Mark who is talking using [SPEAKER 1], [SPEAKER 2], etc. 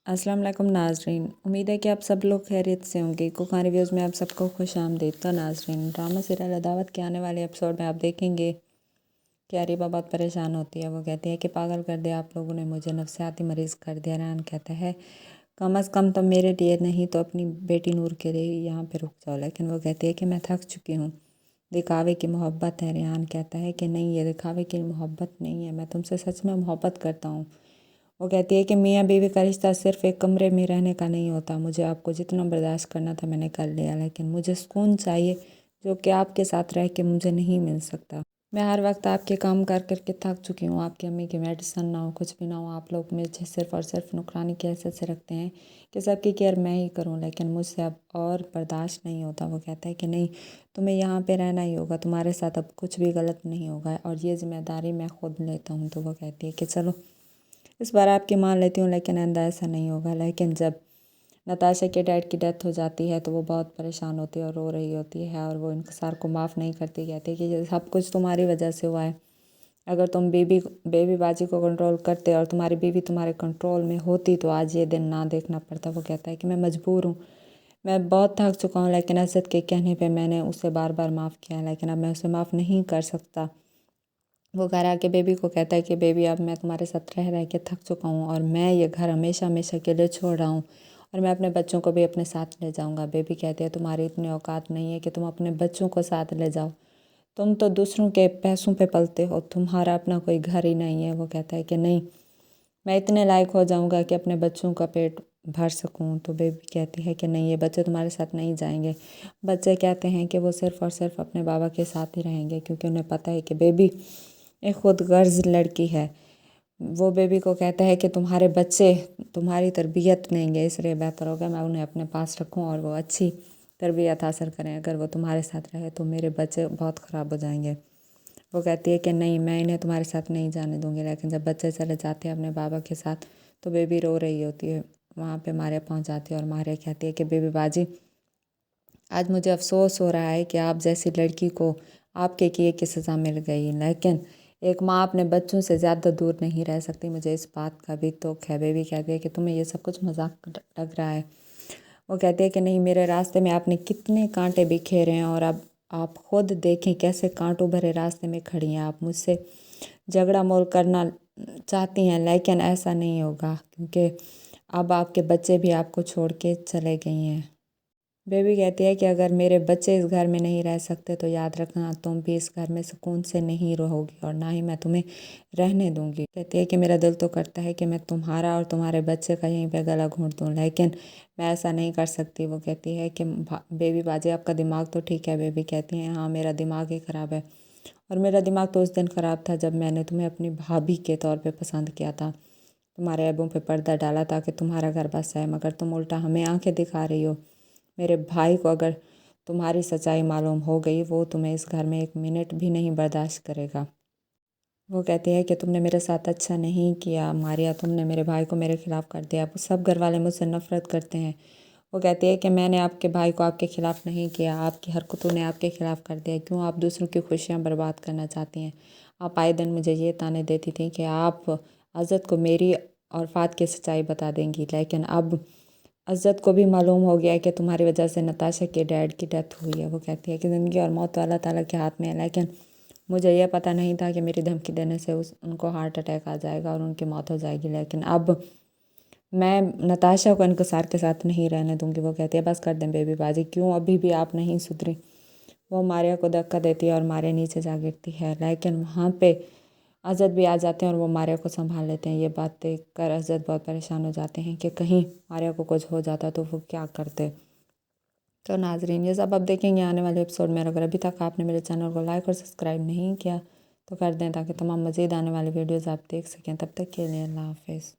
[SPEAKER 1] अस्सलाम वालेकुम नाजरीन, उम्मीद है कि आप सब लोग खैरियत से होंगे। कुखानी व्यूज़ में आप सबको खुश आमदीद। तो नाजरीन, ड्रामा सीरियल अदावत के आने वाले एपिसोड में आप देखेंगे कि अरीबा बहुत परेशान होती है। वो कहती है कि पागल कर दिया आप लोगों ने मुझे, नफसियाती मरीज़ कर दिया। रैहान कहता है कम अज़ कम तो मेरे लिए नहीं तो अपनी बेटी नूर के लिए यहाँ पर रुक जाओ। लेकिन वो कहती है कि मैं थक चुकी हूँ, दिखावे की मोहब्बत है। रेहान कहता है कि नहीं, ये दिखावे की मोहब्बत नहीं है, मैं तुमसे सच में मोहब्बत करता हूँ। वो कहती है कि मियाँ बीवी का रिश्ता सिर्फ एक कमरे में रहने का नहीं होता। मुझे आपको जितना बर्दाश्त करना था मैंने कर लिया, लेकिन मुझे सुकून चाहिए जो कि आपके साथ रह के मुझे नहीं मिल सकता। मैं हर वक्त आपके काम कर करके थक चुकी हूँ। आपकी अम्मी की मेडिसिन ना हो, कुछ भी ना हो, आप लोग मुझे सिर्फ और सिर्फ नौकरानी की हैसियत से रखते हैं कि सबकी केयर मैं ही करूँ, लेकिन मुझसे अब और बर्दाश्त नहीं होता। वो कहता है कि नहीं, तुम्हें यहाँ पे रहना ही होगा, तुम्हारे साथ अब कुछ भी गलत नहीं होगा और ये ज़िम्मेदारी मैं खुद लेता हूँ। तो वो कहती है कि चलो इस बार आपकी मान लेती हूँ, लेकिन आइंदा ऐसा नहीं होगा। लेकिन जब नताशा के डैड की डेथ हो जाती है तो वो बहुत परेशान होती है और रो रही होती है और वो इंकसार को माफ़ नहीं करती। कहती है कि ये सब कुछ तुम्हारी वजह से हुआ है। अगर तुम बेबी बाजी को कंट्रोल करते और तुम्हारी बीवी तुम्हारे कंट्रोल में होती तो आज ये दिन ना देखना पड़ता। वो कहता है कि मैं मजबूर हूँ, मैं बहुत थक चुका हूँ, लेकिन असद के कहने पे मैंने उसे बार बार माफ़ किया, लेकिन अब मैं उसे माफ़ नहीं कर सकता। वो घर आके बेबी को कहता है कि बेबी, अब मैं तुम्हारे साथ रह रह के थक चुका हूँ और मैं ये घर हमेशा हमेशा के लिए छोड़ रहा हूँ और मैं अपने बच्चों को भी अपने साथ ले जाऊँगा। बेबी कहती है तुम्हारी इतनी औकात नहीं है कि तुम अपने बच्चों को साथ ले जाओ, तुम तो दूसरों के पैसों पे पलते हो, तुम्हारा अपना कोई घर ही नहीं है। वो कहता है कि नहीं, मैं इतने लायक हो जाऊँगा कि अपने बच्चों का पेट भर सकूँ। तो बेबी कहती है कि नहीं, ये बच्चे तुम्हारे साथ नहीं जाएंगे। बच्चे कहते हैं कि वो सिर्फ़ और सिर्फ अपने बाबा के साथ ही रहेंगे, क्योंकि उन्हें पता है कि बेबी एक खुद गर्ज लड़की है। वो बेबी को कहता है कि तुम्हारे बच्चे तुम्हारी तरबियत लेंगे, इसलिए बेहतर होगा मैं उन्हें अपने पास रखूं और वो अच्छी तरबियत हासिल करें। अगर वो तुम्हारे साथ रहे तो मेरे बच्चे बहुत ख़राब हो जाएंगे। वो कहती है कि नहीं, मैं इन्हें तुम्हारे साथ नहीं जाने दूंगी। लेकिन जब बच्चे चले जाते हैं अपने बाबा के साथ तो बेबी रो रही होती है। वहाँ पे मारिया पहुँच जाती है और मारिया कहती है कि बेबी बाजी, आज मुझे अफसोस हो रहा है कि आप जैसी लड़की को आपके किए की सज़ा मिल गई, लेकिन एक माँ अपने बच्चों से ज़्यादा दूर नहीं रह सकती। मुझे इस बात का भी दुख है। बेबी कहती है कि तुम्हें ये सब कुछ मजाक लग रहा है। वो कहती है कि नहीं, मेरे रास्ते में आपने कितने कांटे बिखेरे हैं और अब आप खुद देखें कैसे कांटों भरे रास्ते में खड़ी हैं। आप मुझसे झगड़ा मोल करना चाहती हैं, लेकिन ऐसा नहीं होगा क्योंकि अब आपके बच्चे भी आपको छोड़ के चले गए हैं। बेबी कहती है कि अगर मेरे बच्चे इस घर में नहीं रह सकते तो याद रखना, तुम भी इस घर में सुकून से नहीं रहोगी और ना ही मैं तुम्हें रहने दूंगी। कहती है कि मेरा दिल तो करता है कि मैं तुम्हारा और तुम्हारे बच्चे का यहीं पे गला घोंट दूं, लेकिन मैं ऐसा नहीं कर सकती। वो कहती है कि बेबी बाजी, आपका दिमाग तो ठीक है। बेबी कहती है हाँ, मेरा दिमाग ही ख़राब है और मेरा दिमाग तो उस दिन ख़राब था जब मैंने तुम्हें अपनी भाभी के तौर पर पसंद किया था, तुम्हारे ऐबों पे पर्दा डाला ताकि तुम्हारा घर बस है, मगर तुम उल्टा हमें आंखें दिखा रही हो। मेरे भाई को अगर तुम्हारी सच्चाई मालूम हो गई, वो तुम्हें इस घर में एक मिनट भी नहीं बर्दाश्त करेगा। वो कहती है कि तुमने मेरे साथ अच्छा नहीं किया मारिया, तुमने मेरे भाई को मेरे खिलाफ़ कर दिया, अब सब घर वाले मुझसे नफ़रत करते हैं। वो कहती है कि मैंने आपके भाई को आपके ख़िलाफ़ नहीं किया, आपकी हरकतों ने आपके ख़िलाफ़ कर दिया। क्यों आप दूसरों की खुशियाँ बर्बाद करना चाहती हैं? आप आए दिन मुझे ये ताने देती थी कि आप अज़त को मेरी और फ़ात की सच्चाई बता देंगी, लेकिन अब अज़त को भी मालूम हो गया है कि तुम्हारी वजह से नताशा के डैड की डेथ हुई है। वो कहती है कि ज़िंदगी और मौत तो अल्लाह ताला के हाथ में है, लेकिन मुझे यह पता नहीं था कि मेरी धमकी देने से उनको हार्ट अटैक आ जाएगा और उनकी मौत हो जाएगी। लेकिन अब मैं नताशा को इनकसार के साथ नहीं रहने दूंगी। वो कहती है बस कर दें बेबी बाजी, क्यों अभी भी आप नहीं सुधरी? वो मारिया को धक्का देती है और मारिया नीचे जा गिरती है, लेकिन वहाँ पे अज़द भी आ जाते हैं और वो मारिया को संभाल लेते हैं। ये बात देख कर अज़द बहुत परेशान हो जाते हैं कि कहीं मारिया को कुछ हो जाता तो वो क्या करते। तो नाजरीन, ये सब अब देखेंगे आने वाले एपिसोड में। अगर अभी तक आपने मेरे चैनल को लाइक और सब्सक्राइब नहीं किया तो कर दें, ताकि तमाम मज़ीद आने वाली वीडियोज़ आप देख सकें। तब तक के लिए अल्लाह हाफिज़।